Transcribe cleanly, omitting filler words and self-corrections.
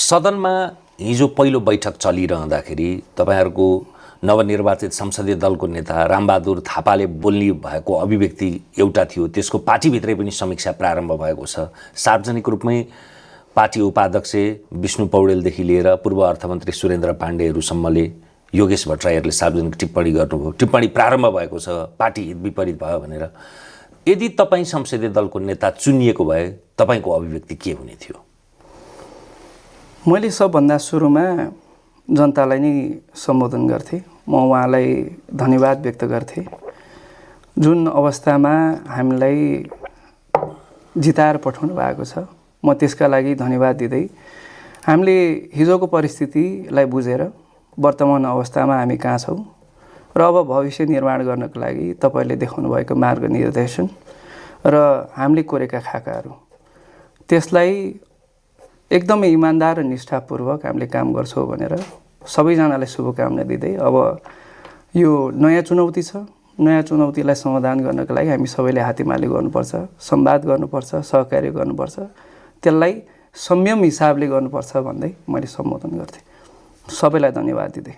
सदनमा हिजो पहिलो बैठक चलिरहँदाखेरि तपाईहरुको नवनिर्वाचित संसदीय दलको नेता रामबहादुर थापाले बोल्ने भएको अभिव्यक्ति एउटा थियो। त्यसको पार्टीभित्रै पनि समीक्षा प्रारम्भ भएको छ। सार्वजनिक रूपमै पार्टी उपाध्यक्ष विष्णु पौडेलदेखि लिएर पूर्व अर्थमन्त्री सुरेन्द्र पाण्डेहरूसम्मले योगेश भट्टराईहरूले सार्वजनिक टिप्पणी गर्नुभयो। टिप्पणी प्रारम्भ भएको छ पार्टी हित विपरीत भयो भनेर। यदि तपाईँ संसदीय दलको नेता चुनिएको भए तपाईको अभिव्यक्ति के हुने थियो? मैले सबभन्दा सुरुमा जनतालाई नै सम्बोधन गर्थे। म उहाँलाई धन्यवाद व्यक्त गर्थे जुन अवस्थामा हामीलाई जिताएर पठाउनु भएको छ। म त्यसका लागि धन्यवाद दिँदै हामीले हिजोको परिस्थितिलाई बुझेर वर्तमान अवस्थामा हामी कहाँ छौँ र अब भविष्य निर्माण गर्नको लागि तपाईले देखाउनु भएको मार्गनिर्देशन र हामीले कोरेका खाकाहरू त्यसलाई एकदमै इमानदार र निष्ठापूर्वक हामीले काम गर्छौँ भनेर सबैजनालाई शुभकामना दिँदै अब यो नयाँ चुनौती छ। नयाँ चुनौतीलाई समाधान गर्नको लागि हामी सबैले हातेमालो गर्नुपर्छ, संवाद गर्नुपर्छ, सहकार्य गर्नुपर्छ। त्यसलाई संयम हिसाबले गर्नुपर्छ भन्दै मैले सम्बोधन गर्थे। सबैलाई धन्यवाद दिँदै